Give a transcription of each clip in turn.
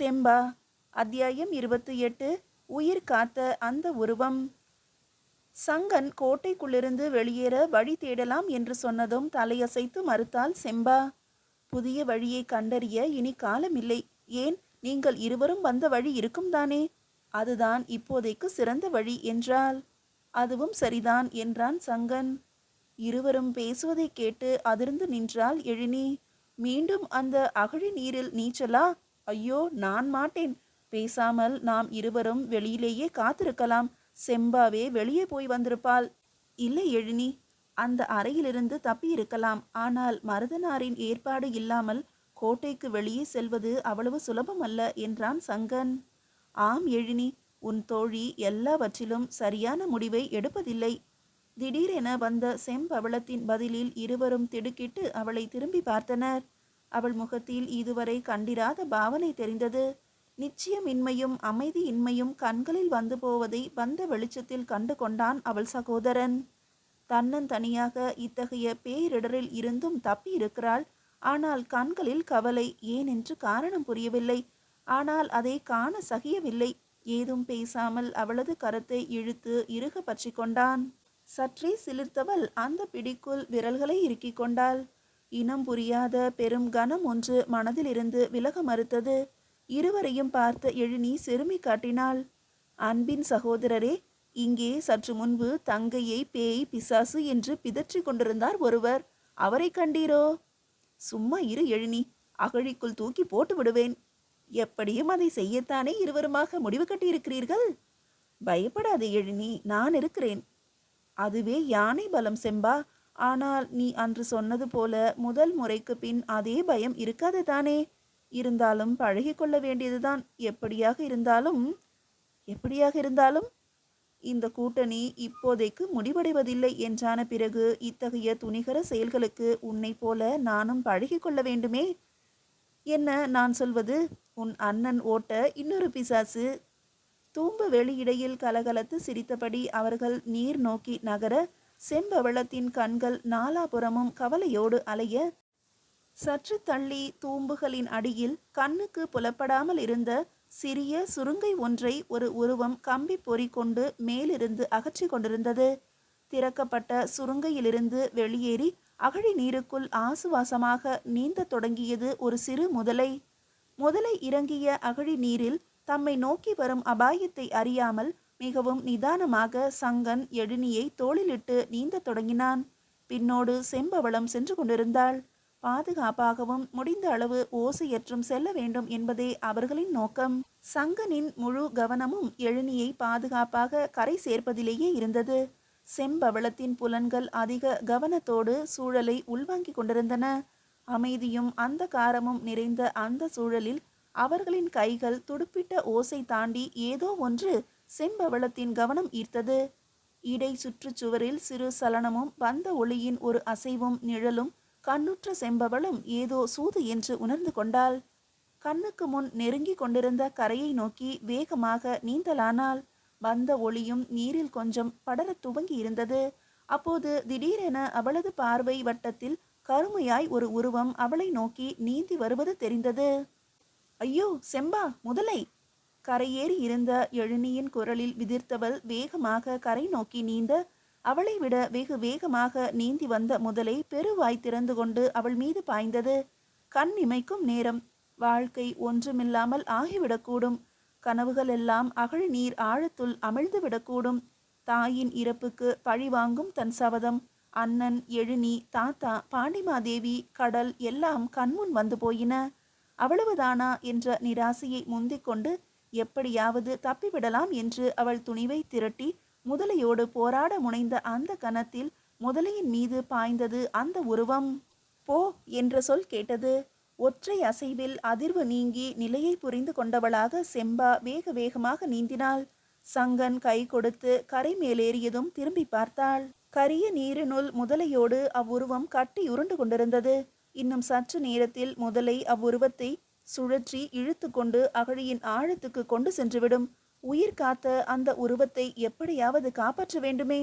செம்பா. அத்தியாயம் 28. உயிர் காத்த அந்த உருவம். சங்கன் கோட்டைக்குள்ளிருந்து வெளியேற வழி தேடலாம் என்று சொன்னதும் தலையசைத்து மறுத்தாள் செம்பா. புதிய வழியை கண்டறிய இனி காலமில்லை. ஏன், நீங்கள் இருவரும் வந்த வழி இருக்கும் தானே, அதுதான் இப்போதைக்கு சிறந்த வழி என்றாள். அதுவும் சரிதான் என்றான் சங்கன். இருவரும் பேசுவதை கேட்டு அதிர்ந்து நின்றாள் எழினி. மீண்டும் அந்த அகழி நீரில் நீச்சலா? ஐயோ, நான் மாட்டேன். பேசாமல் நாம் இருவரும் வெளியிலேயே காத்திருக்கலாம். செம்பாவே வெளியே போய் வந்திருப்பாள். இல்லை எழினி, அந்த அறையிலிருந்து தப்பி இருக்கலாம். ஆனால் மருதனாரின் ஏற்பாடு இல்லாமல் கோட்டைக்கு வெளியே செல்வது அவ்வளவு சுலபமல்ல என்றான் சங்கன். ஆம் எழினி, உன் தோழி எல்லாவற்றிலும் சரியான முடிவை எடுப்பதில்லை. திடீரென வந்த செம்பவளத்தின் பதிலில் இருவரும் திடுக்கிட்டு அவளை திரும்பி பார்த்தனர். அவள் முகத்தில் இதுவரை கண்டிராத பாவனை தெரிந்தது. நிச்சயமின்மையும் அமைதியின்மையும் கண்களில் வந்து போவதை வந்த வெளிச்சத்தில் கண்டு கொண்டான் அவள் சகோதரன். தன்னந்தனியாக இத்தகைய பேரிடரில் இருந்தும் தப்பி இருக்கிறாள். ஆனால் கண்களில் கவலை. ஏனென்று காரணம் புரியவில்லை. ஆனால் அதை காண சகியவில்லை. ஏதும் பேசாமல் அவளது கரத்தை இழுத்து இறுக பற்றி கொண்டான். சற்றே சிலிர்த்தவள் அந்த பிடிக்குள் விரல்களை இறுக்கிக் கொண்டாள். இனம் புரியாத பெரும் கனம் ஒன்று மனதிலிருந்து விலக மறுத்தது. இருவரையும் பார்த்த எழினி செருமி காட்டினாள். அன்பின் சகோதரரே, இங்கே சற்று முன்பு தங்கையை பேய் பிசாசு என்று பிதற்றி கொண்டிருந்தார் ஒருவர். அவரை கண்டீரோ? சும்மா இரு எழினி, அகழிக்குள் தூக்கி போட்டு விடுவேன். எப்படியும் அதை செய்யத்தானே இருவருமாக முடிவு கட்டியிருக்கிறீர்கள். பயப்படாதே எழினி, நான் இருக்கிறேன். அதுவே யானை பலம் செம்பா. ஆனால் நீ அன்று சொன்னது போல முதல் முறைக்கு பின் அதே பயம் இருக்காது தானே? இருந்தாலும் பழகி கொள்ள வேண்டியதுதான். எப்படியாக இருந்தாலும் இந்த கூட்டணி இப்போதைக்கு முடிவடைவதில்லை என்றான பிறகு இத்தகைய துணிகர செயல்களுக்கு உன்னை போல நானும் பழகி கொள்ள வேண்டுமே. என்ன நான் சொல்வது? உன் அண்ணன் ஓட்ட இன்னொரு பிசாசு. தூம்பு வெளியிடையில் கலகலத்து சிரித்தபடி அவர்கள் நீர் நோக்கி நகர செம்பவளத்தின் கண்கள் நாலாபுறமும் கவலையோடு அலைய, சற்று தள்ளி தூம்புகளின் அடியில் கண்ணுக்கு புலப்படாமல் இருந்த சிறிய சுருங்கை ஒன்றை ஒரு உருவம் கம்பி பொறி கொண்டு மேலிருந்து அகற்றி கொண்டிருந்தது. திறக்கப்பட்ட சுருங்கையிலிருந்து வெளியேறி அகழி நீருக்குள் ஆசுவாசமாக நீந்த தொடங்கியது ஒரு சிறு முதலை. முதலை இறங்கிய அகழி நீரில் தம்மை நோக்கி வரும் அபாயத்தை அறியாமல் மிகவும் நிதானமாக சங்கன் எழினியை தோளிலிட்டு நீந்த தொடங்கினான். பின்னோடு செம்பவளம் சென்று கொண்டிருந்தாள். பாதுகாப்பாகவும் முடிந்த அளவு ஓசையற்றும் செல்ல வேண்டும் என்பதே அவர்களின் நோக்கம். சங்கனின் முழு கவனமும் எழினியை பாதுகாப்பாக கரை சேர்ப்பதிலேயே இருந்தது. செம்பவளத்தின் புலன்கள் அதிக கவனத்தோடு சூழலை உள்வாங்கிக் கொண்டிருந்தன. அமைதியும் அந்த காரமும் நிறைந்த அந்த சூழலில் அவர்களின் கைகள் துடுப்பிட்ட ஓசை தாண்டி ஏதோ ஒன்று செம்பவளத்தின் கவனம் ஈர்த்தது. இடை சுற்றுச்சுவரில் சிறு சலனமும் வந்த ஒளியின் ஒரு அசைவும் நிழலும் கண்ணுற்ற செம்பவளம் ஏதோ சூது என்று உணர்ந்து கொண்டாள். கண்ணுக்கு முன் நெருங்கி கொண்டிருந்த கரையை நோக்கி வேகமாக நீந்தலானாள். வந்த ஒளியும் நீரில் கொஞ்சம் படரத் துவங்கி இருந்தது. அப்போது திடீரென அவளது பார்வை வட்டத்தில் கருமையாய் ஒரு உருவம் அவளை நோக்கி நீந்தி வருவது தெரிந்தது. ஐயோ செம்பா, முதலை! கரையேறி இருந்த எழினியின் குரலில் விதிர்த்தவள் வேகமாக கரை நோக்கி நீந்த, அவளை விட வெகு வேகமாக நீந்தி வந்த முதலை பெருவாய் திறந்து கொண்டு அவள் மீது பாய்ந்தது. கண் இமைக்கும் நேரம். வாழ்க்கை ஒன்றுமில்லாமல் ஆகிவிடக்கூடும். கனவுகள் எல்லாம் அகழி நீர் ஆழத்துள் அமிழ்ந்து விடக்கூடும். தாயின் இறப்புக்கு பழிவாங்கும் தன் சபதம். அண்ணன், எழினி, தாத்தா, பாண்டிமாதேவி, கடல் எல்லாம் கண்முன் வந்து போயின. அவ்வளவுதானா என்ற நிராசையை முந்திக்கொண்டு எப்படியாவது தப்பிவிடலாம் என்று அவள் துணிவை திரட்டி முதலையோடு போராட முனைந்த அந்த கணத்தில் முதலையின் மீது பாய்ந்தது அந்த உருவம். போ என்ற சொல் கேட்டது. ஒற்றை அசைவில் அதிர்வு நீங்கி நிலையை புரிந்து கொண்டவளாக செம்பா வேக வேகமாக நீந்தினாள். சங்கன் கை கொடுத்து கரை மேலேறியதும் திரும்பி பார்த்தாள். கரிய நீரினுள் முதலையோடு அவ்வுருவம் கட்டி உருண்டு கொண்டிருந்தது. இன்னும் சற்று நேரத்தில் முதலை அவ்வுருவத்தை சுழற்றி இழுத்து கொண்டு அகழியின் ஆழத்துக்கு கொண்டு சென்றுவிடும். உயிர் காத்த அந்த உருவத்தை எப்படியாவது காப்பாற்ற வேண்டுமே.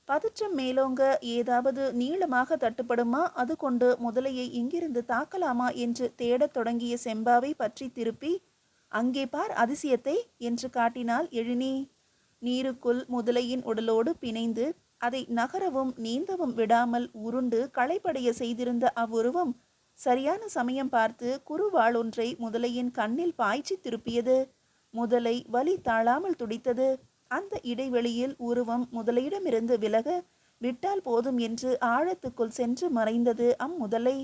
பதற்றம் மேலோங்க ஏதாவது நீளமாக தட்டுப்படுமா, அது கொண்டு முதலையை இங்கிருந்து தாக்கலாமா என்று தேடத் தொடங்கிய செம்பாவை பற்றி திருப்பி அங்கே பார் அதிசயத்தை என்று காட்டினாள் எழினி. நீருக்குள் முதலையின் உடலோடு பிணைந்து அதை நகரவும் நீந்தவும் விடாமல் உருண்டு களைப்படைய செய்திருந்த அவ்வுருவம் சரியான சமயம் பார்த்து குறுவாள் ஒன்றை முதலையின் கண்ணில் பாய்ச்சி திருப்பியது. முதலை வலி தாழாமல் துடித்தது. அந்த இடைவெளியில் உருவம் முதலையிடமிருந்து விலக விட்டால் போதும் என்று ஆழத்துக்குள் சென்று மறைந்தது அம்முதலை.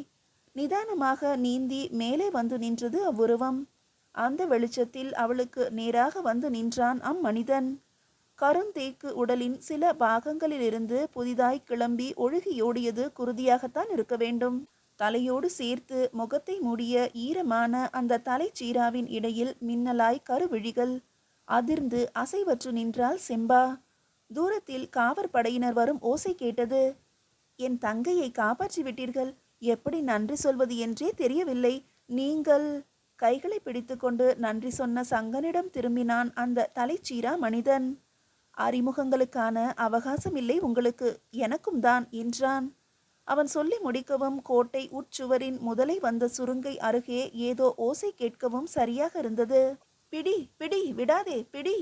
நிதானமாக நீந்தி மேலே வந்து நின்றது அவ்வுருவம். அந்த வெளிச்சத்தில் அவளுக்கு நேராக வந்து நின்றான் அம்மனிதன். கருந்தேக்கு உடலின் சில பாகங்களிலிருந்து புதிதாய் கிளம்பி ஒழுகியோடியது குருதியாகத்தான் இருக்க வேண்டும். தலையோடு சேர்த்து முகத்தை மூடிய ஈரமான அந்த தலைச்சீராவின் இடையில் மின்னலாய் கருவிழிகள். அதிர்ந்து அசைவற்று நின்றாள் செம்பா. தூரத்தில் காவற் படையினர் வரும் ஓசை கேட்டது. என் தங்கையை காப்பாற்றி விட்டீர்கள். எப்படி நன்றி சொல்வது என்றே தெரியவில்லை. நீங்கள்... கைகளை பிடித்துக்கொண்டு நன்றி சொன்ன சங்கனிடம் திரும்பினான் அந்த தலைச்சீரா மனிதன். அறிமுகங்களுக்கான அவகாசம் இல்லை உங்களுக்கு, எனக்கும் தான் என்றான். அவன் சொல்லி முடிக்கவும் கோட்டை உட்சுவரின் முதலை வந்த சுருங்கை அருகே ஏதோ ஓசை கேட்கவும் சரியாக இருந்தது. பிடி பிடி, விடாதே பிடி.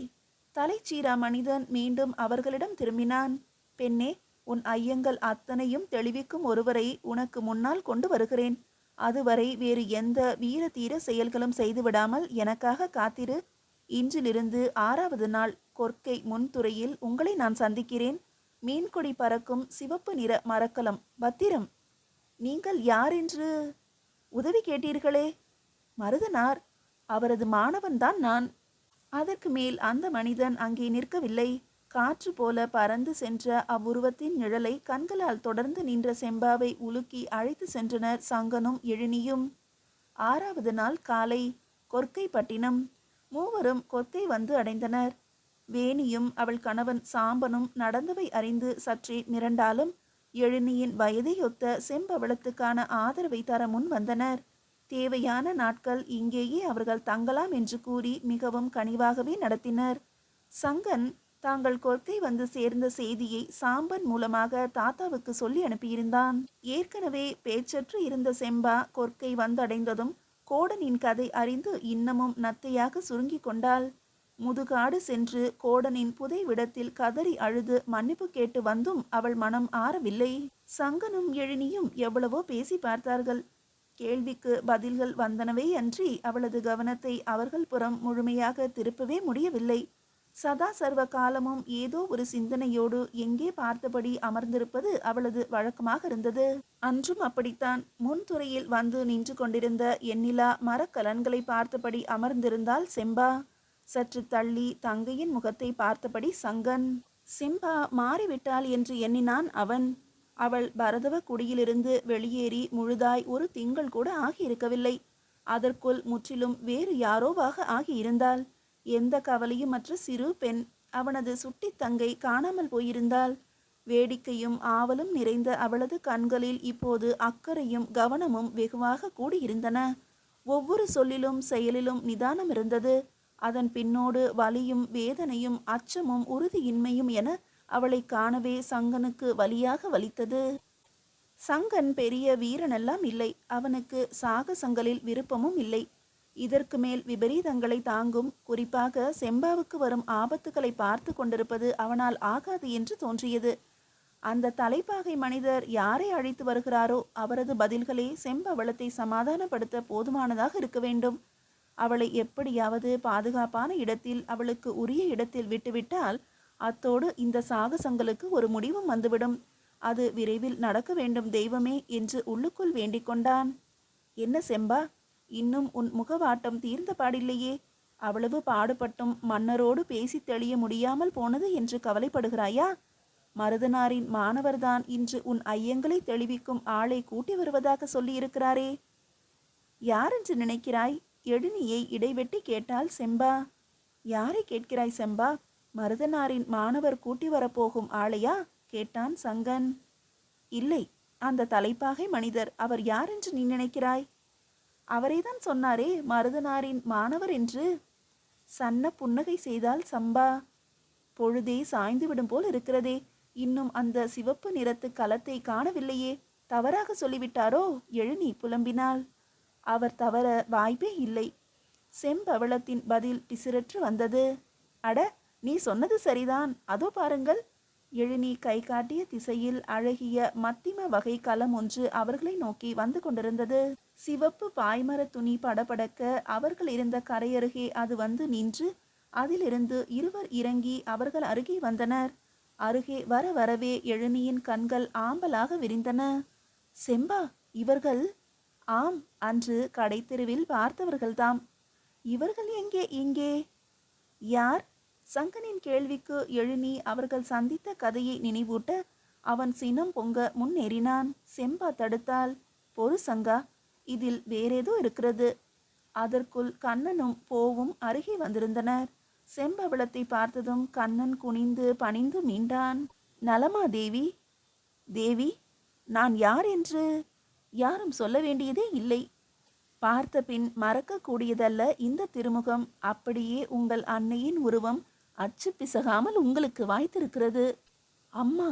தலைச்சீரா மனிதன் மீண்டும் அவர்களிடம் திரும்பினான். பெண்ணே, உன் ஐயங்கள் அத்தனையும் தெளிவிக்கும் ஒருவரை உனக்கு முன்னால் கொண்டு வருகிறேன். அதுவரை வேறு எந்த வீர தீர செயல்களும் செய்துவிடாமல் எனக்காக காத்திரு. இன்றிலிருந்து 6வது நாள் கொர்க்கை முன்துறையில் உங்களை நான் சந்திக்கிறேன். மீன்கொடி பறக்கும் சிவப்பு நிற மரக்கலம் பத்திரம். நீங்கள் யார் என்று உதவி கேட்டீர்களே? மருதனார். அவரது மாணவன்தான் நான். அதற்கு மேல் அந்த மனிதன் அங்கே நிற்கவில்லை. காற்று போல பறந்து சென்ற அவ்வுருவத்தின் நிழலை கண்களால் தொடர்ந்து நின்ற செம்பாவை உலுக்கி அழைத்து சென்றனர் சங்கனும் எழினியும். 6வது நாள் காலை கொர்க்கைப்பட்டினம். மூவரும் கொர்க்கை வந்து அடைந்தனர். வேணியும் அவள் கணவன் சாம்பனும் நடந்தவை அறிந்து சற்றே மிரண்டாலும் எழினியின் வயதையொத்த செம்பவளத்துக்கான ஆதரவை தர முன் வந்தனர். தேவையான நாட்கள் இங்கேயே அவர்கள் தங்கலாம் என்று கூறி மிகவும் கனிவாகவே நடத்தினர். சங்கன் தாங்கள் கொர்க்கை வந்து சேர்ந்த செய்தியை சாம்பன் மூலமாக தாத்தாவுக்கு சொல்லி அனுப்பியிருந்தான். ஏற்கனவே பேச்சற்று இருந்த செம்பா கொர்க்கை வந்தடைந்ததும் கோடனின் கதை அறிந்து இன்னமும் நத்தையாக சுருங்கி கொண்டாள். முதுகாடு சென்று கோடனின் புதைவிடத்தில் கதறி அழுது மன்னிப்பு கேட்டு வந்தும் அவள் மனம் ஆறவில்லை. சங்கனும் எழினியும் எவ்வளவோ பேசி பார்த்தார்கள். கேள்விக்கு பதில்கள் வந்தனவே அன்றி அவளது கவனத்தை அவர்கள் புறம் முழுமையாக திருப்பவே முடியவில்லை. சதா சர்வ காலமும் ஏதோ ஒரு சிந்தனையோடு எங்கே பார்த்தபடி அமர்ந்திருப்பது அவளது வழக்கமாக இருந்தது. அன்றும் அப்படித்தான். முன்துறையில் வந்து நின்று கொண்டிருந்த எண்ணிலா மரக்கலன்களை பார்த்தபடி அமர்ந்திருந்தாள் செம்பா. சற்று தள்ளி தங்கையின் முகத்தை பார்த்தபடி சங்கன். செம்பா மாறிவிட்டாள் என்று எண்ணினான் அவன். அவள் பரதவ குடியிலிருந்து வெளியேறி முழுதாய் ஒரு திங்கள் கூட ஆகியிருக்கவில்லை. அதற்குள் முற்றிலும் வேறு யாரோவாக ஆகியிருந்தாள். எந்த கவலையும் மற்ற சிறு பெண். அவனது சுட்டி தங்கை காணாமல் போயிருந்தாள். வேடிக்கையும் ஆவலும் நிறைந்த அவளது கண்களில் இப்போது அக்கறையும் கவனமும் வெகுவாக கூடியிருந்தன. ஒவ்வொரு சொல்லிலும் செயலிலும் நிதானம் இருந்தது. அதன் பின்னோடு வலியும் வேதனையும் அச்சமும் உறுதியின்மையும் என அவளை காணவே சங்கனுக்கு வலியாக வலித்தது. சங்கன் பெரிய வீரனெல்லாம் இல்லை. அவனுக்கு சாகசங்களில் விருப்பமும் இல்லை. இதற்கு மேல் விபரீதங்களை தாங்கும், குறிப்பாக செம்பாவுக்கு வரும் ஆபத்துக்களை பார்த்து கொண்டிருப்பது அவனால் ஆகாது என்று தோன்றியது. அந்த தலைப்பாகை மனிதர் யாரை அழைத்து வருகிறாரோ அவரது பதில்களே செம்பவளத்தை சமாதானப்படுத்த போதுமானதாக இருக்க வேண்டும். அவளை எப்படியாவது பாதுகாப்பான இடத்தில் அவளுக்கு உரிய இடத்தில் விட்டுவிட்டால் அத்தோடு இந்த சாகசங்களுக்கு ஒரு முடிவும் வந்துவிடும். அது விரைவில் நடக்க வேண்டும் தெய்வமே என்று உள்ளுக்குள் வேண்டிக் கொண்டான். என்ன செம்பா, இன்னும் உன் முகவாட்டம் தீர்ந்த பாடில்லையே? அவ்வளவு பாடுபட்டும் மன்னரோடு பேசி தெளிய முடியாமல் போனது என்று கவலைப்படுகிறாயா? மருதனாரின் மாணவர்தான் இன்று உன் ஐயங்களை தெளிவிக்கும் ஆளை கூட்டி வருவதாக சொல்லியிருக்கிறாரே. யாரென்று நினைக்கிறாய்? எழினியை இடைவெட்டி கேட்டாள் செம்பா. யாரை கேட்கிறாய் செம்பா? மருதனாரின் மாணவர் கூட்டி வரப்போகும் ஆளையா கேட்டான் சங்கன். இல்லை, அந்த தலைப்பாகை மனிதர். அவர் யாரென்று நீ நினைக்கிறாய்? அவரைதான் சொன்னாரே மருதனாரின் மாணவர் என்று. சன்ன புன்னகை செய்தால் சம்பா. பொழுதே சாய்ந்துவிடும் போல் இருக்கிறதே. இன்னும் அந்த சிவப்பு நிறத்து கலத்தை காணவில்லையே. தவறாக சொல்லிவிட்டாரோ? எழினி புலம்பினாள். அவர் தவற வாய்ப்பே இல்லை. செம்பவளத்தின் பதில் பிசிறற்று வந்தது. அட, நீ சொன்னது சரிதான், அதோ பாருங்கள். எழினி கை காட்டிய திசையில் அழகிய மத்திம வகை கலம் ஒன்று அவர்களை நோக்கி வந்து கொண்டிருந்தது. சிவப்பு பாய்மர துணி படபடக்க அவர்கள் இருந்த கரையருகே அது வந்து நின்று அதிலிருந்து இருவர் இறங்கி அவர்கள் அருகே வந்தனர். அருகே வர வரவே எழினியின் கண்கள் ஆம்பலாக விரிந்தன. செம்பா, இவர்கள்? ஆம், அன்று கடைத்தெருவில் பார்த்தவர்கள்தாம். இவர்கள் எங்கே இங்கே? யார்? சங்கனின் கேள்விக்கு எழினி அவர்கள் சந்தித்த கதையை நினைவூட்ட அவன் சினம் பொங்க முன்னேறினான். செம்பா தடுத்தாள். பொறு சங்கா, இதில் வேறேதோ இருக்கிறது. அதற்குள் கண்ணனும் போவும் அருகே வந்திருந்தனர். செம்பவளத்தை பார்த்ததும் கண்ணன் குனிந்து பணிந்து மீண்டான். நலமா தேவி? தேவி, நான் யார் என்று யாரும் சொல்ல வேண்டியதே இல்லை. பார்த்த பின் மறக்கக்கூடியதல்ல இந்த திருமுகம். அப்படியே உங்கள் அன்னையின் உருவம் அச்சு பிசகாமல் உங்களுக்கு வாய்த்திருக்கிறது. அம்மா!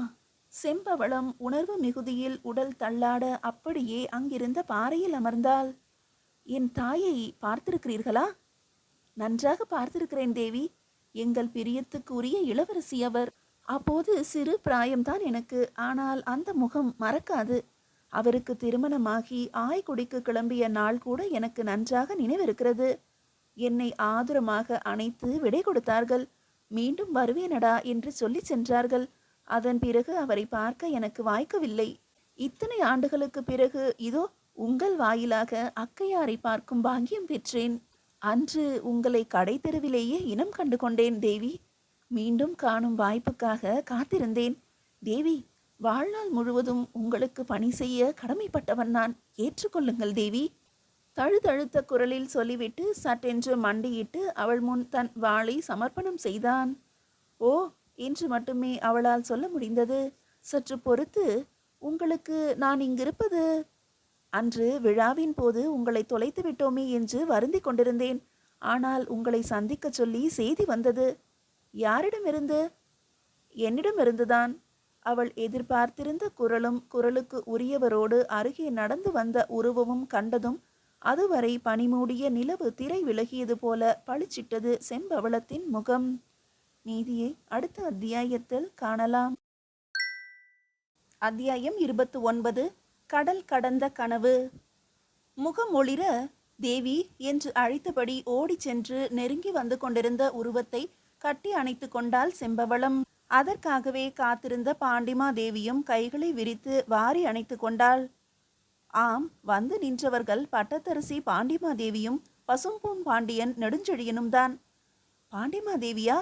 செம்பவளம் உணர்வு மிகுதியில் உடல் தள்ளாட அப்படியே அங்கிருந்த பாறையில் அமர்ந்தாள். என் தாயை பார்த்திருக்கிறீர்களா? நன்றாக பார்த்திருக்கிறேன் தேவி. எங்கள் பிரியத்துக்குரிய இளவரசி அவர். அப்போது சிறு பிராயம்தான் எனக்கு. ஆனால் அந்த முகம் மறக்காது. அவருக்கு திருமணமாகி ஆய்குடிக்கு கிளம்பிய நாள் கூட எனக்கு நன்றாக நினைவிருக்கிறது. என்னை ஆதுரமாக அணைத்து விடை கொடுத்தார்கள். மீண்டும் வருவேனடா என்று சொல்லி சென்றார்கள். அதன் பிறகு அவரை பார்க்க எனக்கு வாய்க்கவில்லை. இத்தனை ஆண்டுகளுக்கு பிறகு இதோ உங்கள் வாயிலாக அக்கையாரை பார்க்கும் பாக்கியம் பெற்றேன். அன்று உங்களை கடைத்தெருவிலேயே இனம் கண்டு கொண்டேன் தேவி. மீண்டும் காணும் வாய்ப்புக்காக காத்திருந்தேன். தேவி, வாழ்நாள் முழுவதும் உங்களுக்கு பணி செய்ய கடமைப்பட்டவன் நான். ஏற்றுக்கொள்ளுங்கள் தேவி. தழுதழுத்த குரலில் சொல்லிவிட்டு சட்டென்று மண்டியிட்டு அவள் முன் தன் வாளை சமர்ப்பணம் செய்தான். ஓ என்று மட்டுமே அவளால் சொல்ல முடிந்தது. சற்று பொறுத்து, உங்களுக்கு நான் இங்கிருப்பது, அன்று விழாவின் போது உங்களை தொலைத்து விட்டோமே என்று வருந்தி கொண்டிருந்தேன். ஆனால் உங்களை சந்திக்க சொல்லி செய்தி வந்தது. யாரிடமிருந்து? என்னிடமிருந்துதான். அவள் எதிர்பார்த்திருந்த குரலும் குரலுக்கு உரியவரோடு அருகே நடந்து வந்த உருவமும் கண்டதும் அதுவரை பனிமூடிய நிலவு திரை விலகியது போல பளிச்சிட்டது செம்பவளத்தின் முகம். நீதியை அடுத்த அத்தியாயத்தில் காணலாம். அத்தியாயம் 29. கடல் கடந்த கனவு. முகம் ஒளிர தேவி என்று அழைத்தபடி ஓடி சென்று நெருங்கி வந்து கொண்டிருந்த உருவத்தை கட்டி அணைத்து கொண்டாள் செம்பவளம். அதற்காகவே காத்திருந்த பாண்டிமா தேவியும் கைகளை விரித்து வாரி அணைத்து கொண்டாள். ஆம், வந்து நின்றவர்கள் பட்டத்தரசி பாண்டிமா தேவியும் பசும்பூன் பாண்டியன் நெடுஞ்செழியனும் தான். பாண்டிமா தேவியா?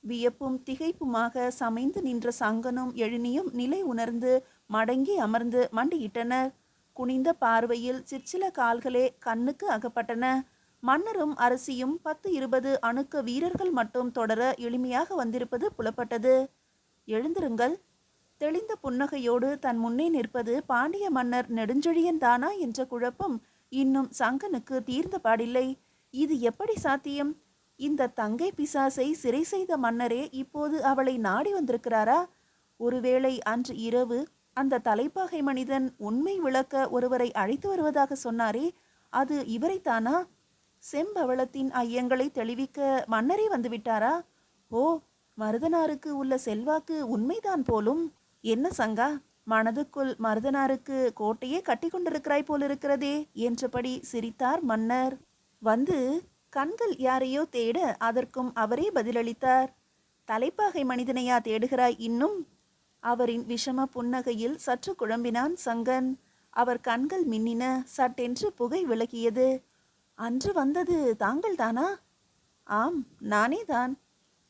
வியப்பும் திகைப்புமாக சமைந்து நின்ற சங்கனும் எழினியும் நிலை உணர்ந்து மடங்கி அமர்ந்து மண்டியிட்டனர். குனிந்த பார்வையில் சிற்சில கால்களே கண்ணுக்கு அகப்பட்டன. மன்னரும் அரசியும் 10-20 அணுக்க வீரர்கள் மட்டும் தொடர எளிமையாக வந்திருப்பது புலப்பட்டது. எழுந்திருங்கள். தெளிந்த புன்னகையோடு தன் முன்னே நிற்பது பாண்டிய மன்னர் நெடுஞ்செழியன் தானா என்ற குழப்பம் இன்னும் சங்கனுக்கு தீர்ந்த பாடில்லை. இது எப்படி சாத்தியம்? இந்த தங்கை பிசாசை சிறை செய்த மன்னரே இப்போது அவளை நாடி வந்திருக்கிறாரா? ஒருவேளை அன்று இரவு அந்த தலைப்பாகை மனிதன் உண்மை விளக்க ஒருவரை அழைத்து வருவதாக சொன்னாரே, அது இவரைத்தானா? செம்பவளத்தின் ஐயங்களை தெளிவிக்க மன்னரே வந்துவிட்டாரா? ஓ, மருதனாருக்கு உள்ள செல்வாக்கு உண்மைதான் போலும். என்ன சங்கா, மனதுக்குள் மருதனாருக்கு கோட்டையே கட்டி கொண்டிருக்கிறாய் போலிருக்கிறதே என்றபடி சிரித்தார் மன்னர். வந்து கண்கள் யாரையோ தேட அதற்கும் அவரே பதிலளித்தார். தலைப்பாகை மனிதனையா தேடுகிறாய் இன்னும்? அவரின் விஷம புன்னகையில் சற்று குழம்பினான் சங்கன். அவர் கண்கள் மின்னின. சட்டென்று புகை விலகியது. அன்று வந்தது தாங்கள் தானா? ஆம், நானே தான்.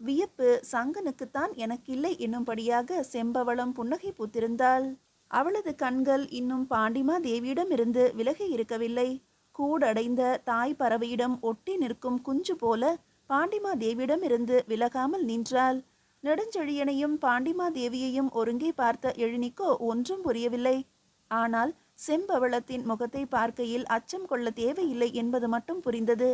வியப்பு சங்கனுக்குத்தான் எனக்கில்லை என்னும்படியாக செம்பவளம் புன்னகை பூத்திருந்தாள். அவளது கண்கள் இன்னும் பாண்டிமா தேவியிடமிருந்து விலகி இருக்கவில்லை. கூடடைந்த தாய் பறவையிடம் ஒட்டி நிற்கும் குஞ்சு போல பாண்டிமா தேவியிடமிருந்து விலகாமல் நின்றாள். நெடுஞ்செழியனையும் பாண்டிமா தேவியையும் ஒருங்கே பார்த்த எழினிக்கோ ஒன்றும் புரியவில்லை. ஆனால் செம்பவளத்தின் முகத்தை பார்க்கையில் அச்சம் கொள்ள தேவையில்லை என்பது மட்டும் புரிந்தது.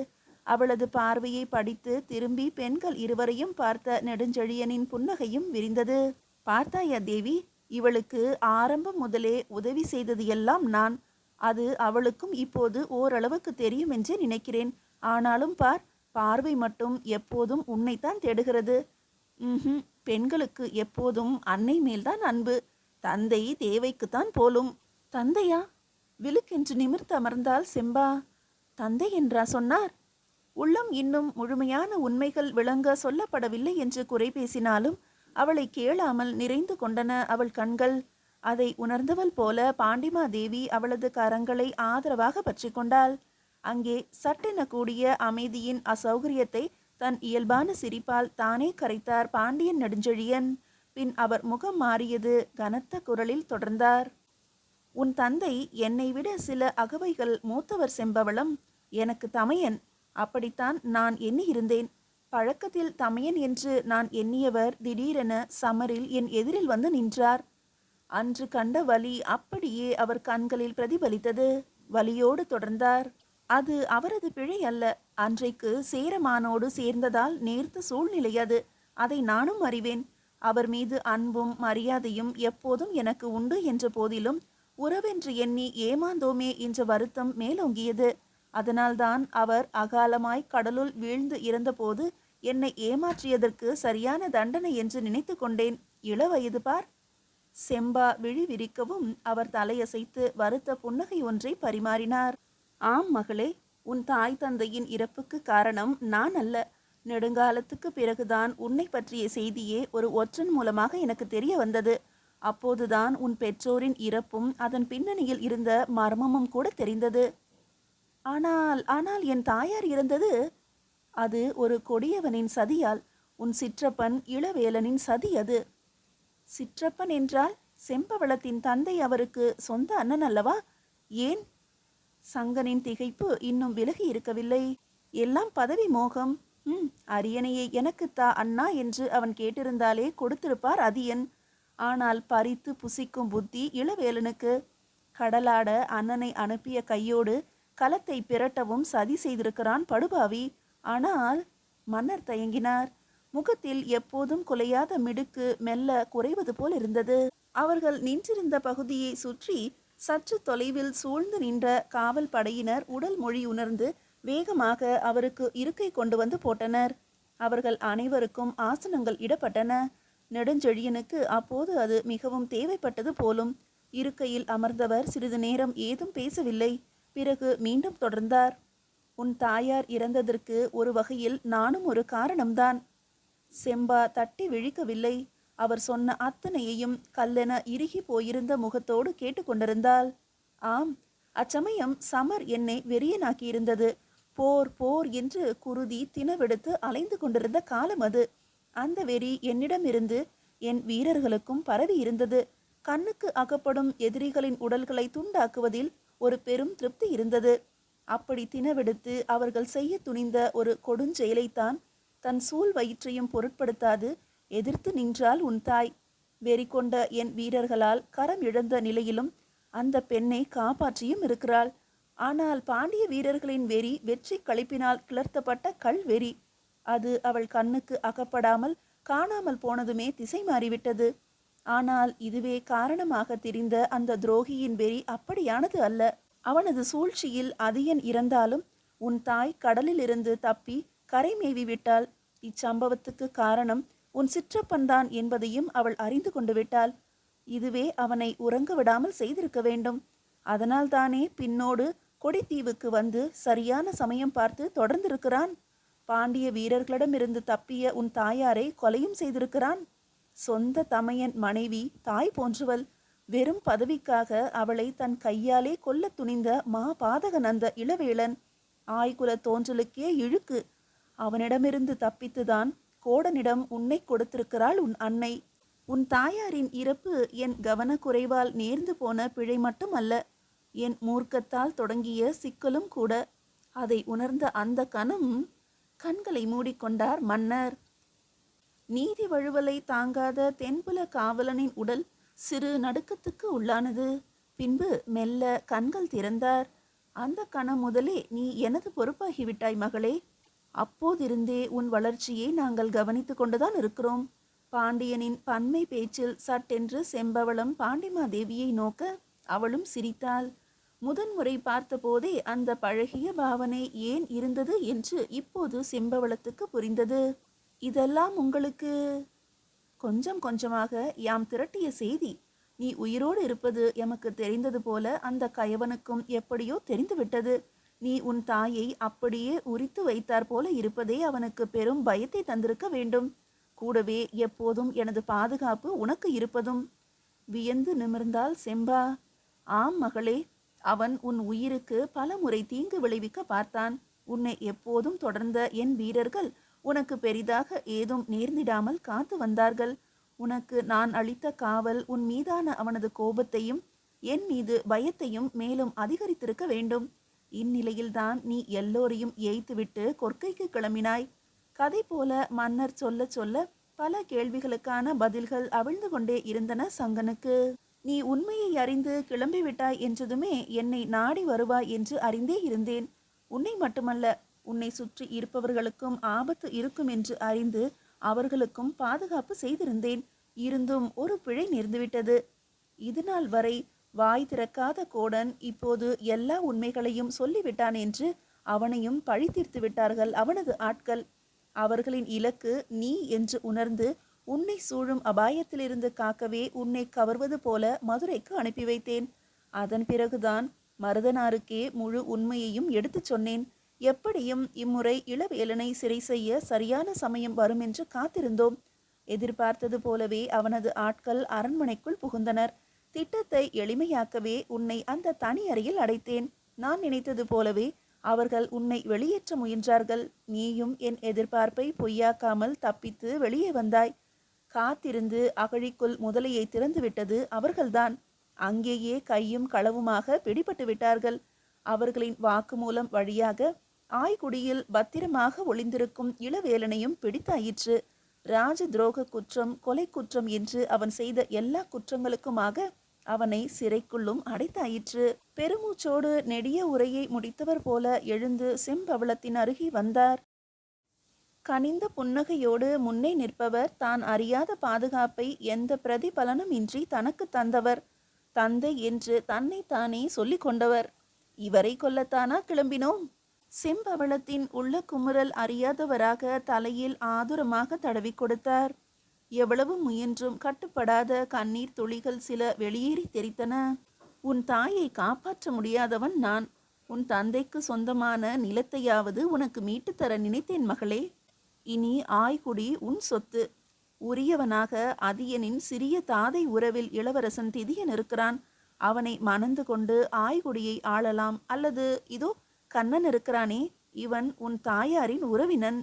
அவளது பார்வையை படித்து திரும்பி பெண்கள் இருவரையும் பார்த்த நெடுஞ்செழியனின் புன்னகையும் விரிந்தது. பார்த்தாயா தேவி, இவளுக்கு ஆரம்பம் முதலே உதவி செய்தது எல்லாம் நான். அது அவளுக்கும் இப்போது ஓரளவுக்கு தெரியும் என்றே நினைக்கிறேன். ஆனாலும் பார், பார்வை மட்டும் எப்போதும் உன்னைத்தான் தேடுகிறது. ம்ஹும். பெண்களுக்கு எப்போதும் அன்னை மேல்தான் அன்பு. தந்தை தேவைக்குத்தான் போலும். தந்தையா? விழுக்கென்று நிமிர்ந்து அமர்ந்தால் செம்பா. தந்தை என்றா சொன்னார்? உள்ளம் இன்னும் முழுமையான உண்மைகள் விளங்க சொல்லப்படவில்லை என்று குறை பேசினாலும் அவளை கேளாமல் நிறைந்து கொண்டன அவள் கண்கள். அதை உணர்ந்தவள் போல பாண்டிமாதேவி அவளது கரங்களை ஆதரவாக பற்றி கொண்டாள். அங்கே சட்டென கூடிய அமைதியின் அசௌகரியத்தை தன் இயல்பான சிரிப்பால் தானே கரைத்தார் பாண்டியன் நெடுஞ்செழியன். பின் அவர் முகம் மாறியது. கனத்த குரலில் தொடர்ந்தார். உன் தந்தை என்னை விட சில அகவைகள் மூத்தவர் செம்பவளம். எனக்கு தமையன். அப்படித்தான் நான் எண்ணியிருந்தேன். பழக்கத்தில் தமையன் என்று நான் எண்ணியவர் திடீரென சமரில் என் எதிரில் வந்து நின்றார். அன்று கண்ட வலி அப்படியே அவர் கண்களில் பிரதிபலித்தது. வலியோடு தொடர்ந்தார். அது அவரது பிழை அல்ல. அன்றைக்கு சேரமானோடு சேர்ந்ததால் நேர்த்த சூழ்நிலை அது. அதை நானும் அறிவேன். அவர் மீது அன்பும் மரியாதையும் எப்போதும் எனக்கு உண்டு என்ற போதிலும் உறவென்று எண்ணி ஏமாந்தோமே என்ற வருத்தம் மேலோங்கியது. அதனால்தான் அவர் அகாலமாய் கடலுள் வீழ்ந்து இறந்தபோது என்னை ஏமாற்றியதற்கு சரியான தண்டனை என்று நினைத்து கொண்டேன். இளவயது பார். செம்பா விழி விரிக்கவும் அவர் தலையசைத்து வருத்த புன்னகை ஒன்றை பரிமாறினார். ஆம் மகளே, உன் தாய் தந்தையின் இறப்புக்கு காரணம் நான் அல்ல. நெடுங்காலத்துக்கு பிறகுதான் உன்னை பற்றிய செய்தியே ஒரு ஒற்றன் மூலமாக எனக்கு தெரிய வந்தது. அப்போதுதான் உன் பெற்றோரின் இறப்பும் அதன் பின்னணியில் இருந்த மர்மமும் கூட தெரிந்தது. ஆனால் ஆனால் என் தாயார் இறந்தது, அது ஒரு கொடியவனின் சதியால். உன் சிற்றப்பன் இளவேலனின் சதி அது. சிற்றப்பன் என்றால் செம்பவளத்தின் தந்தை அவருக்கு சொந்த அண்ணன் அல்லவா? ஏன்? சங்கனின் திகைப்பு இன்னும் விலகி இருக்கவில்லை. எல்லாம் பதவி மோகம். அரியணையை எனக்குத்தா அண்ணா என்று அவன் கேட்டிருந்தாலே கொடுத்திருப்பார் அதியன். ஆனால் பறித்து புசிக்கும் புத்தி இளவேலனுக்கு. கடலாட அண்ணனை அனுப்பிய கையோடு களத்தை பிரட்டவும் சதி செய்திருக்கிறான் படுபாவி. ஆனால் மன்னர் தயங்கினார். முகத்தில் எப்போதும் குலையாத மிடுக்கு மெல்ல குறைவது போல் இருந்தது. அவர்கள் நின்றிருந்த பகுதியை சுற்றி சற்று தொலைவில் சூழ்ந்து நின்ற காவல் படையினர் உடல் மொழி உணர்ந்து வேகமாக அவருக்கு இருக்கை கொண்டு வந்து போட்டனர். அவர்கள் அனைவருக்கும் ஆசனங்கள் இடப்பட்டன. நெடுஞ்செழியனுக்கு அப்போது அது மிகவும் தேவைப்பட்டது போலும். இருக்கையில் அமர்ந்தவர் சிறிது நேரம் ஏதும் பேசவில்லை. பிறகு மீண்டும் தொடர்ந்தார். உன் தாயார் இறந்ததற்கு ஒரு வகையில் நானும் ஒரு காரணம்தான். செம்பா தட்டி விழிக்கவில்லை. அவர் சொன்ன அத்தனையையும் கல்லென இறுகி போயிருந்த முகத்தோடு கேட்டுக்கொண்டிருந்தாள். ஆம், அச்சமயம் சமர் என்னை வெறியனாக்கியிருந்தது. போர் போர் என்று குருதி தினவெடுத்து அலைந்து கொண்டிருந்த காலம் அது. அந்த வெறி என்னிடமிருந்து என் வீரர்களுக்கும் பரவி இருந்தது. கண்ணுக்கு அகப்படும் எதிரிகளின் உடல்களை துண்டாக்குவதில் ஒரு பெரும் திருப்தி இருந்தது. அப்படி தினவெடுத்து அவர்கள் செய்ய துணிந்த ஒரு கொடுஞ்செயலைத்தான் தன் சூழ் வயிற்றையும் பொருட்படுத்தாது எதிர்த்து நின்றாள் உன் தாய். வெறி கொண்ட என் வீரர்களால் கரம் இழந்த நிலையிலும் அந்த பெண்ணை காப்பாற்றியும் இருக்கிறாள். ஆனால் பாண்டிய வீரர்களின் வெறி வெற்றி களிப்பினால் கிளர்த்தப்பட்ட கல் வெறி. அது அவள் கண்ணுக்கு அகப்படாமல் காணாமல் போனதுமே திசை மாறிவிட்டது. ஆனால் இதுவே காரணமாக தெரிந்த அந்த துரோகியின் வெறி அப்படியானது அல்ல. அவனது சூழ்ச்சியில் அதியன் இறந்தாலும் உன் தாய் கடலிலிருந்து தப்பி கரை மேவி விட்டாள். இச்சம்பவத்துக்கு காரணம் உன் சிற்றப்பன்தான் என்பதையும் அவள் அறிந்து கொண்டு விட்டாள். இதுவே அவனை உறங்க விடாமல் செய்திருக்க வேண்டும். அதனால் தானே பின்னோடு கொடித்தீவுக்கு வந்து சரியான சமயம் பார்த்து தொடர்ந்திருக்கிறான். பாண்டிய வீரர்களிடமிருந்து தப்பிய உன் தாயாரை கொலையும் செய்திருக்கிறான். சொந்த தமையன் மனைவி தாய் போன்றவள். வெறும் பதவிக்காக அவளை தன் கையாலே கொல்ல துணிந்த மா பாதகன் அந்த இளவேளன். ஆய்குல தோன்றலுக்கே இழுக்கு. அவனிடமிருந்து தப்பித்துதான் கோடனிடம் உன்னை கொடுத்திருக்கிறாள் உன் அன்னை. உன் தாயாரின் இறப்பு என் கவனக்குறைவால் நேர்ந்து போன பிழை மட்டும் அல்ல, என் மூர்க்கத்தால் தொடங்கிய சிக்கலும் கூட. அதை உணர்ந்த அந்த கணம் கண்களை மூடிக்கொண்டார் மன்னர். நீதி வழுவலை தாங்காத தென்புல காவலனின் உடல் சிறு நடுக்கத்துக்கு உள்ளானது. பின்பு மெல்ல கண்கள் திறந்தார். அந்த கணம் முதலே நீ எனது பொறுப்பாகிவிட்டாய் மகளே. அப்போதிருந்தே உன் வளர்ச்சியை நாங்கள் கவனித்து கொண்டுதான் இருக்கிறோம். பாண்டியனின் பன்மை பேச்சில் சட்டென்று செம்பவளம் பாண்டிமாதேவியை நோக்க அவளும் சிரித்தாள். முதன்முறை பார்த்தபோதே அந்த பழகிய பாவனை ஏன் இருந்தது என்று இப்போது செம்பவளத்துக்கு புரிந்தது. இதெல்லாம் உங்களுக்கு கொஞ்சம் கொஞ்சமாக யாம் திரட்டிய செய்தி. நீ உயிரோடு இருப்பது எமக்கு தெரிந்தது போல அந்த கயவனுக்கும் எப்படியோ தெரிந்துவிட்டது. நீ உன் தாயை அப்படியே உரித்து வைத்தார் போல இருப்பதே அவனுக்கு பெரும் பயத்தை தந்திருக்க வேண்டும். கூடவே எப்போதும் எனது பாதுகாப்பு உனக்கு இருப்பதும். வியந்து நிமிர்ந்தாள் செம்பா. ஆம் மகளே, அவன் உன் உயிருக்கு பல முறை தீங்கு விளைவிக்க பார்த்தான். உன்னை எப்போதும் தொடர்ந்த என் வீரர்கள் உனக்கு பெரிதாக ஏதும் நேர்ந்திடாமல் காத்து வந்தார்கள். உனக்கு நான் அளித்த காவல் உன் மீதான அவனது கோபத்தையும் என் மீது பயத்தையும் மேலும் அதிகரித்திருக்க வேண்டும். இந்நிலையில்தான் நீ எல்லோரையும் ஏய்த்துவிட்டு கொற்கைக்கு கிளம்பினாய். கதை போல மன்னர் சொல்ல சொல்ல பல கேள்விகளுக்கான பதில்கள் அவிழ்ந்து கொண்டே இருந்தன சங்கனுக்கு. நீ உண்மையை அறிந்து கிளம்பிவிட்டாய் என்றதுமே என்னை நாடி வருவாய் என்று அறிந்தே இருந்தேன். உன்னை மட்டுமல்ல, உன்னை சுற்றி இருப்பவர்களுக்கும் ஆபத்து இருக்கும் என்று அறிந்து அவர்களுக்கும் பாதுகாப்பு செய்திருந்தேன். இருந்தும் ஒரு பிழை நேர்ந்துவிட்டது. இதுநாள் வரை வாய் திறக்காத கோடன் இப்போது எல்லா உண்மைகளையும் சொல்லிவிட்டான் என்று அவனையும் பழி தீர்த்து விட்டார்கள் அவனது ஆட்கள். அவர்களின் இலக்கு நீ என்று உணர்ந்து உன்னை சூழும் அபாயத்திலிருந்து காக்கவே உன்னை கவர்வது போல மதுரைக்கு அனுப்பி வைத்தேன். அதன் பிறகுதான் மருதனாருக்கே முழு உண்மையையும் எடுத்துச் சொன்னேன். எப்படியும் இம்முறை இளவேலனை சிறை செய்ய சரியான சமயம் வரும் என்று காத்திருந்தோம். எதிர்பார்த்தது போலவே அவனது ஆட்கள் அரண்மனைக்குள் புகுந்தனர். திட்டத்தை எளிமையாக்கவே உன்னை அந்த தனி அறையில் அடைத்தேன். நான் நினைத்தது போலவே அவர்கள் உன்னை வெளியேற்ற முயன்றார்கள். நீயும் என் எதிர்பார்ப்பை பொய்யாக்காமல் தப்பித்து வெளியே வந்தாய். காத்திருந்து அகழிக்குள் முதலையை திறந்துவிட்டது அவர்கள்தான். அங்கேயே கையும் களவுமாக பிடிபட்டு விட்டார்கள். அவர்களின் வாக்குமூலம் வழியாக ஆய்குடியில் பத்திரமாக ஒளிந்திருக்கும் இளவேலனையும் பிடித்தாயிற்று. ராஜ துரோக குற்றம், கொலை குற்றம் என்று அவன் செய்த எல்லா குற்றங்களுக்குமாக அவனை சிறைக்குள்ளும் அடைத்தாயிற்று. பெருமூச்சோடு நெடிய உரையை முடித்தவர் போல எழுந்து செம்பவளத்தின் அருகே வந்தார். கனிந்த புன்னகையோடு முன்னே நிற்பவர் தான் அறியாத பாதுகாப்பை எந்த பிரதிபலனும் இன்றி தனக்கு தந்தவர். தந்தை என்று தன்னை தானே சொல்லி கொண்டவர். இவரை கொல்லத்தானா கிளம்பினோம்? செம்பவளத்தின் உள்ள குமுறல் அறியாதவராக தலையில் ஆதுரமாக தடவி கொடுத்தார். எவ்வளவு முயன்றும் கட்டுப்படாத கண்ணீர் துளிகள் சில வெளியேறி தெரித்தன. உன் தாயை காப்பாற்ற முடியாதவன் நான். உன் தந்தைக்கு சொந்தமான நிலத்தையாவது உனக்கு மீட்டுத்தர நினைத்தேன் மகளே. இனி ஆய்குடி உன் சொத்து. உரியவனாக அதியனின் சிறிய தாதை உறவில் இளவரசன் திதியன் இருக்கிறான். அவனை மணந்து கொண்டு ஆய்குடியை ஆளலாம். அல்லது இதோ கண்ணன் இருக்கிறானே, இவன் உன் தாயாரின் உறவினன்.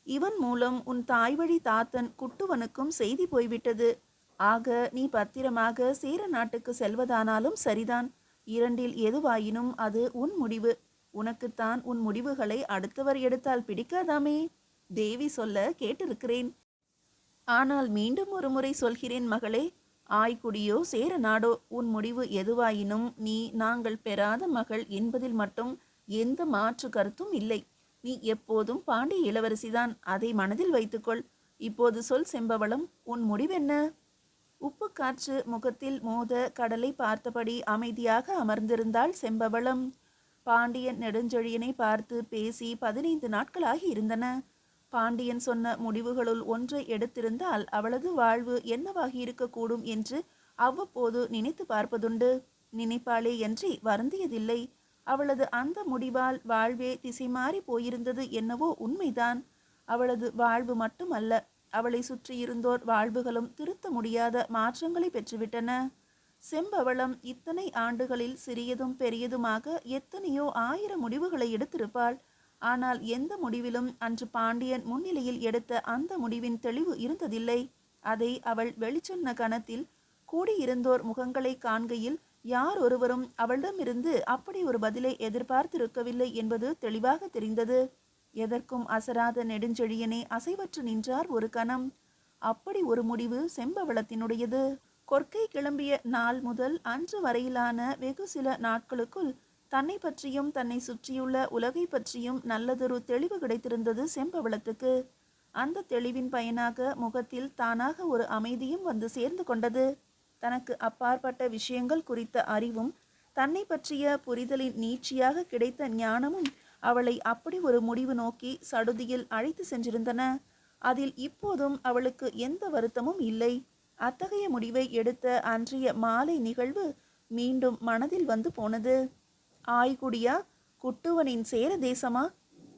இவன் மூலம் உன் தாய் வழி தாத்தன் குட்டுவனுக்கும் செய்தி போய்விட்டது. ஆக நீ பத்திரமாக சேர நாட்டுக்கு செல்வதானாலும் சரிதான். இரண்டில் எதுவாயினும் அது உன் முடிவு. உனக்குத்தான் உன் முடிவுகளை அடுத்தவர் எடுத்தால் பிடிக்காதாமே. தேவி சொல்ல கேட்டிருக்கிறேன். ஆனால் மீண்டும் ஒரு முறை சொல்கிறேன் மகளே. ஆய்குடியோ சேர நாடோ உன் முடிவு எதுவாயினும் நீ நாங்கள் பெறாத மகள் என்பதில் மட்டும் எந்த மாற்று கருத்தும் இல்லை. நீ எப்போதும் பாண்டிய இளவரசிதான். அதை மனதில் வைத்துக்கொள். இப்போது சொல் செம்பவளம், உன் முடிவென்ன? உப்பு காற்று முகத்தில் மோத கடலை பார்த்தபடி அமைதியாக அமர்ந்திருந்தாள் செம்பவளம். பாண்டியன் நெடுஞ்செழியனை பார்த்து பேசி 15 நாட்களாகி இருந்தன. பாண்டியன் சொன்ன முடிவுகளுள் ஒன்றை எடுத்திருந்தால் அவளது வாழ்வு என்னவாகி இருக்கக்கூடும் என்று அவ்வப்போது நினைத்து பார்ப்பதுண்டு. நினைப்பாளே அன்றி வருந்தியதில்லை. அவளது அந்த முடிவால் வாழ்வே திசை மாறி போயிருந்தது என்னவோ உண்மைதான். அவளது வாழ்வு மட்டுமல்ல, அவளை சுற்றியிருந்தோர் வாழ்வுகளும் திருத்த முடியாத மாற்றங்களை பெற்றுவிட்டன. செம்பவளம் இத்தனை ஆண்டுகளில் சிறியதும் பெரியதுமாக எத்தனையோ 1000 முடிவுகளை எடுத்திருப்பாள். ஆனால் எந்த முடிவிலும் அன்று பாண்டியன் முன்னிலையில் எடுத்த அந்த முடிவின் தெளிவு இருந்ததில்லை. அதை அவள் வெளிச்சொன்ன கணத்தில் கூடியிருந்தோர் முகங்களை காண்கையில் யார் ஒருவரும் அவளிடமிருந்து அப்படி ஒரு பதிலை எதிர்பார்த்திருக்கவில்லை என்பது தெளிவாக தெரிந்தது. எதற்கும் அசராத நெடுஞ்செழியனே அசைவற்று நின்றார் ஒரு கணம். அப்படி ஒரு முடிவு செம்பவளத்தினுடையது. கொற்கை கிளம்பிய நாள் முதல் அன்று வரையிலான வெகு சில நாட்களுக்குள் தன்னை பற்றியும் தன்னை சுற்றியுள்ள உலகை பற்றியும் நல்லதொரு தெளிவு கிடைத்திருந்தது செம்பவளத்துக்கு. அந்த தெளிவின் பயனாக முகத்தில் தானாக ஒரு அமைதியும் வந்து சேர்ந்து கொண்டது. தனக்கு அப்பாற்பட்ட விஷயங்கள் குறித்த அறிவும் தன்னை பற்றிய புரிதலின் நீட்சியாக கிடைத்த ஞானமும் அவளை அப்படி ஒரு முடிவு நோக்கி சடுதியில் அழைத்து சென்றிருந்தன. அதில் இப்போதும் அவளுக்கு எந்த வருத்தமும் இல்லை. அத்தகைய முடிவை எடுத்த அன்றைய மாலை நிகழ்வு மீண்டும் மனதில் வந்து போனது. ஆய்குடியா, குட்டுவனின் சேர தேசமா?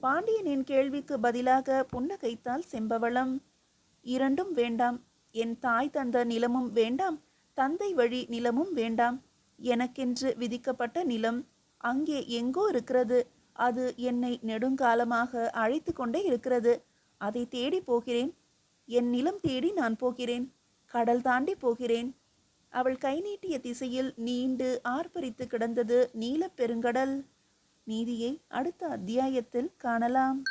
பாண்டியனின் கேள்விக்கு பதிலாக புன்னகைத்தாள் செம்பவளம். இரண்டும் வேண்டாம். என் தாய் தந்த நிலமும் வேண்டாம், தந்தை வழி நிலமும் வேண்டாம். எனக்கென்று விதிக்கப்பட்ட நிலம் அங்கே எங்கோ இருக்கிறது. அது என்னை நெடுங்காலமாக அழைத்து கொண்டே இருக்கிறது. அதை தேடி போகிறேன். என் நிலம் தேடி நான் போகிறேன். கடல் தாண்டி போகிறேன். அவள் கை நீட்டிய திசையில் நீண்டு ஆர்ப்பரித்து கிடந்தது நீலப் பெருங்கடல். நீதியை அடுத்த அத்தியாயத்தில் காணலாம்.